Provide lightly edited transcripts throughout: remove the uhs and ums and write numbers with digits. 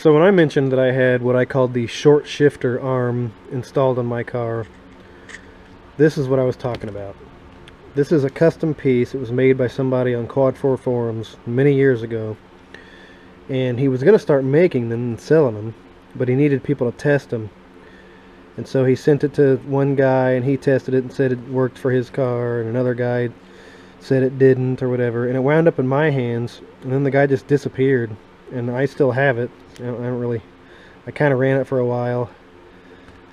So when I mentioned that I had what I called the short shifter arm installed on my car, this is what I was talking about. This is a custom piece. It was made by somebody on Quad4 forums many years ago, and he was going to start making them and selling them, but he needed people to test them. And so he sent it to one guy, and he tested it and said it worked for his car, and another guy said it didn't or whatever, and it wound up in my hands, and then the guy just disappeared, and I still have it. I kind of ran it for a while.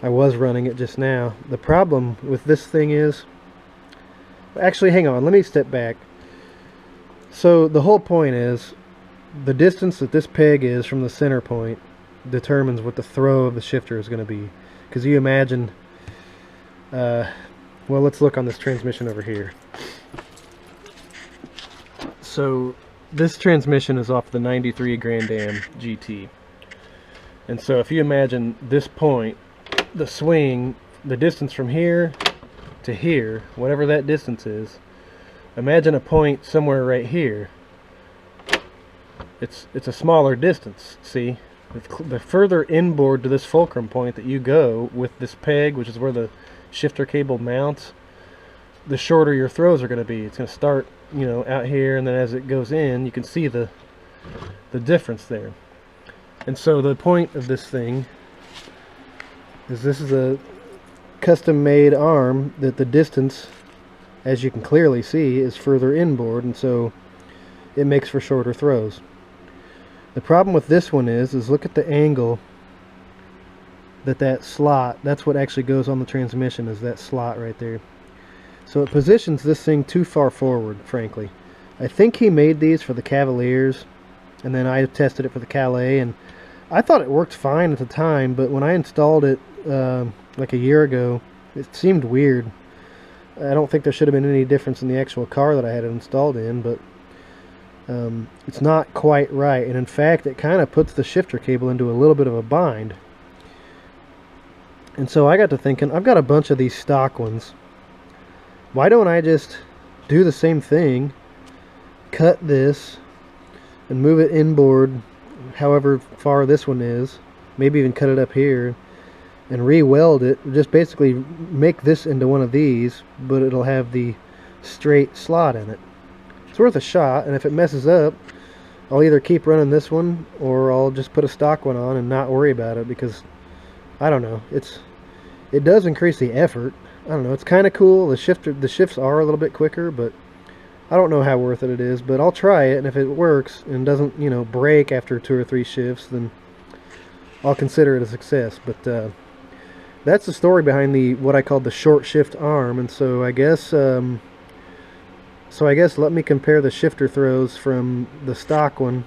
I was running it just now. The problem with this thing is, actually, hang on, let me step back. So the whole point is, the distance that this peg is from the center point determines what the throw of the shifter is going to be. Because you imagine, well, let's look on this transmission over here. So this transmission is off the 93 Grand Am GT. And so if you imagine this point, the swing, the distance from here to here, whatever that distance is, imagine a point somewhere right here. It's a smaller distance, see? The further inboard to this fulcrum point that you go with this peg, which is where the shifter cable mounts, the shorter your throws are going to be. It's going to start, you know, out here, and then as it goes in, you can see the difference there. And so the point of this thing is, this is a custom made arm that the distance, as you can clearly see, is further inboard, and so it makes for shorter throws. The problem with this one is look at the angle that slot, that's what actually goes on the transmission, is that slot right there. So it positions this thing too far forward, frankly. I think he made these for the Cavaliers, and then I tested it for the Calais, and I thought it worked fine at the time, but when I installed it like a year ago, it seemed weird. I don't think there should have been any difference in the actual car that I had it installed in, but it's not quite right, and in fact it kind of puts the shifter cable into a little bit of a bind. And so I got to thinking, I've got a bunch of these stock ones. Why don't I just do the same thing, cut this and move it inboard however far this one is, maybe even cut it up here, and re-weld it, just basically make this into one of these, but it'll have the straight slot in it. It's worth a shot, and if it messes up, I'll either keep running this one, or I'll just put a stock one on and not worry about it, because, I don't know, it does increase the effort. I don't know, it's kind of cool. The shifts are a little bit quicker, but I don't know how worth it is, but I'll try it, and if it works and doesn't, you know, break after 2 or 3 shifts, then I'll consider it a success. But that's the story behind what I called the short shift arm. And so I guess let me compare the shifter throws from the stock one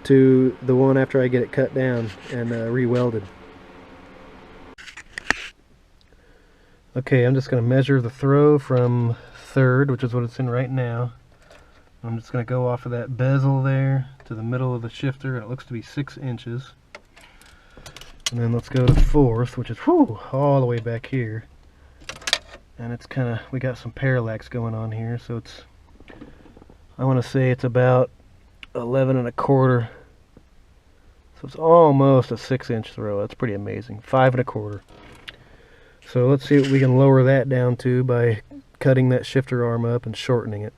to the one after I get it cut down and re-welded. Okay, I'm just going to measure the throw from third, which is what it's in right now. I'm just going to go off of that bezel there to the middle of the shifter, and it looks to be 6 inches. And then let's go to fourth, which is all the way back here. And it's kind of, we got some parallax going on here, so it's, I want to say it's about 11 1/4. So it's almost a 6-inch throw. That's pretty amazing. 5 1/4. So let's see what we can lower that down to by cutting that shifter arm up and shortening it.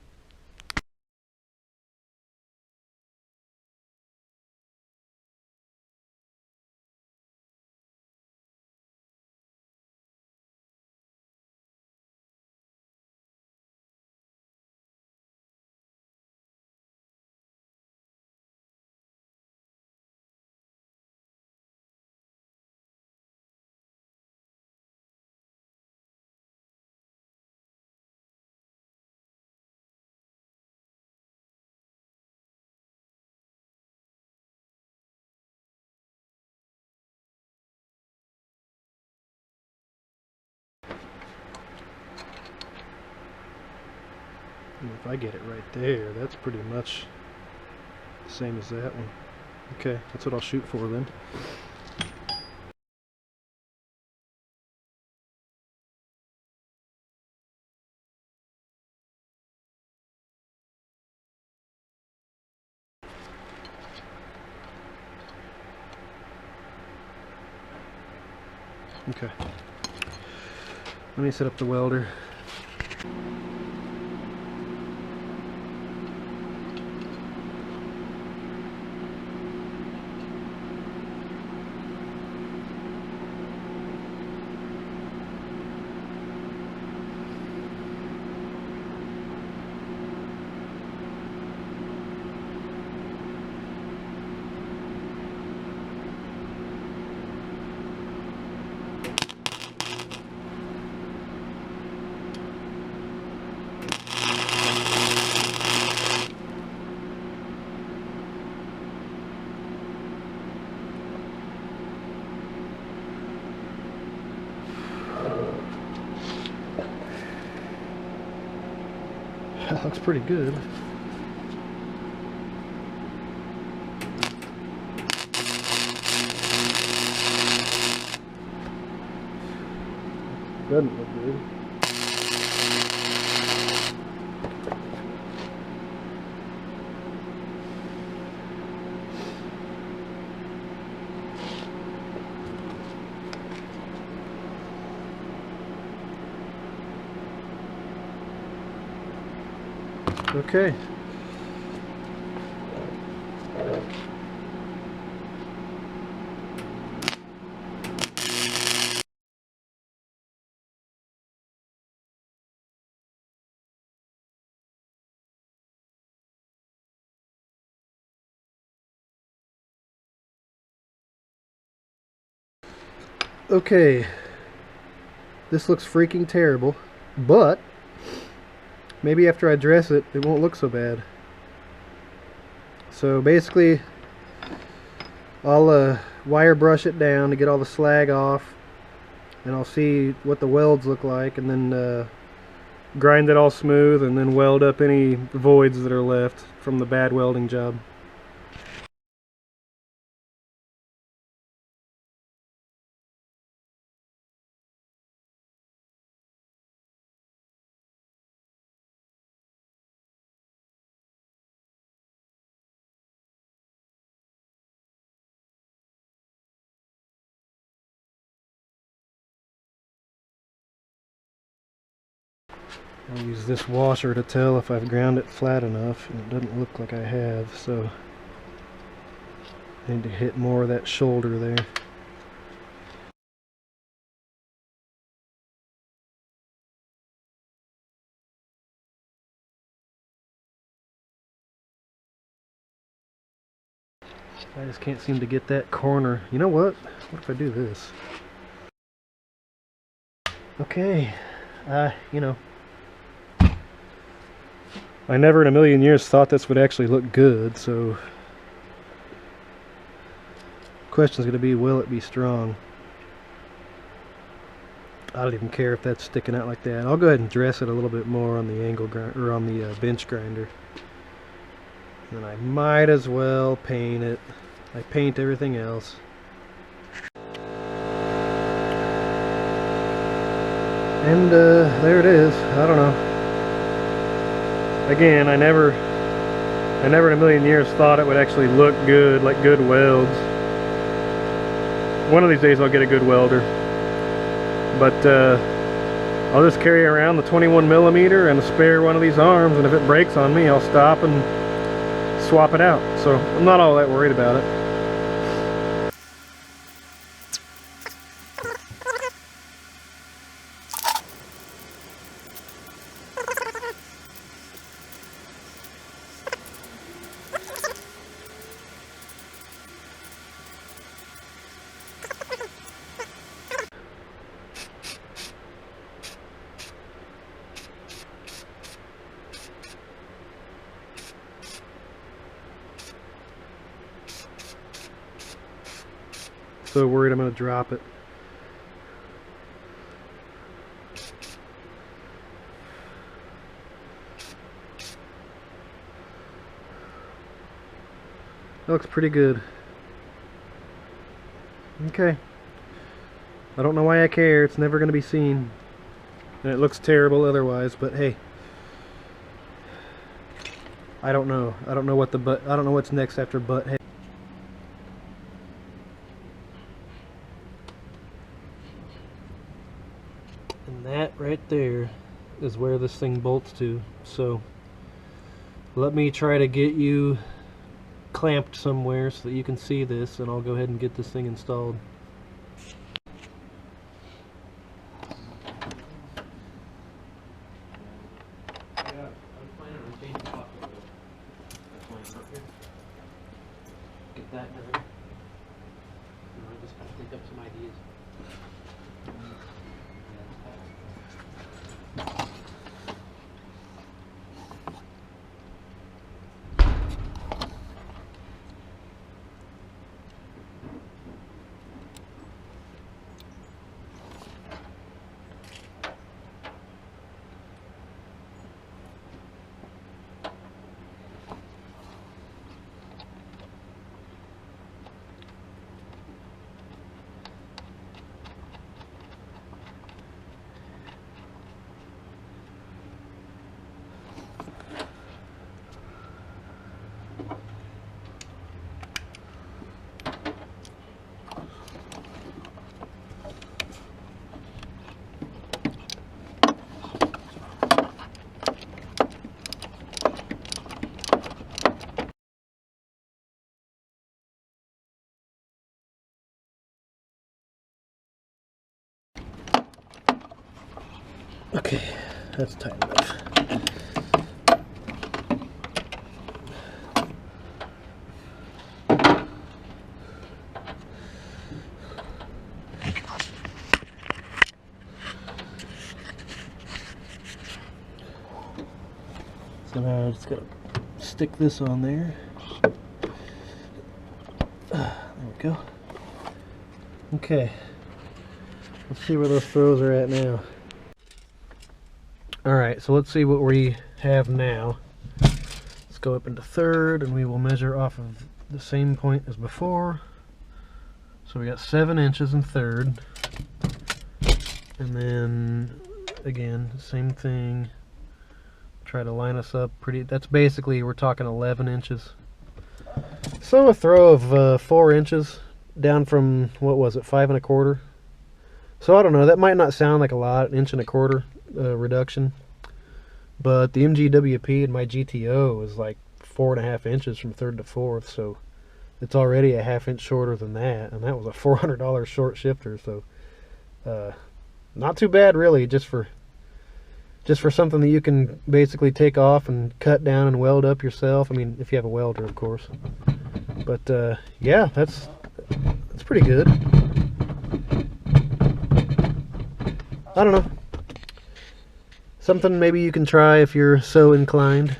And if I get it right there, that's pretty much the same as that one. Okay, that's what I'll shoot for then. Okay. Let me set up the welder. That looks pretty good. Doesn't look good. Okay. Okay. This looks freaking terrible, but maybe after I dress it, it won't look so bad. So basically, I'll wire brush it down to get all the slag off, and I'll see what the welds look like, and then grind it all smooth, and then weld up any voids that are left from the bad welding job. I'll use this washer to tell if I've ground it flat enough, and it doesn't look like I have, so I need to hit more of that shoulder there. I just can't seem to get that corner. You know what? What if I do this? Okay, you know, I never in a million years thought this would actually look good, so the question's going to be, will it be strong? I don't even care if that's sticking out like that. I'll go ahead and dress it a little bit more on the angle grind, or on the bench grinder. And I might as well paint it. I paint everything else. And there it is. I don't know. Again, I never in a million years thought it would actually look good, like good welds. One of these days I'll get a good welder. But I'll just carry around the 21mm and a spare one of these arms, and if it breaks on me, I'll stop and swap it out. So I'm not all that worried about it. So worried I'm going to drop it. That looks pretty good. Okay. I don't know why I care. It's never going to be seen. And it looks terrible otherwise, but hey. I don't know. I don't know what I don't know what's next after but hey. there is where this thing bolts to. So let me try to get you clamped somewhere so that you can see this, and I'll go ahead and get this thing installed. Get that done. I just gotta think up some ideas. Okay, that's tight enough. So now I just gotta stick this on there. There we go. Okay, let's see where those throws are at now. Alright, so let's see what we have now. Let's go up into third, and we will measure off of the same point as before. So we got 7 inches in third. And then, again, same thing. Try to line us up pretty. That's basically, we're talking 11 inches. So a throw of 4 inches down from, what was it, 5 1/4. So I don't know, that might not sound like a lot, 1 1/4 reduction, but the MGWP in my GTO is like 4.5 inches from third to fourth, so it's already a 1/2 inch shorter than that, and that was a $400 short shifter. So not too bad, really, just for something that you can basically take off and cut down and weld up yourself. I mean, if you have a welder, of course. But yeah, that's pretty good. I don't know. Something maybe you can try if you're so inclined.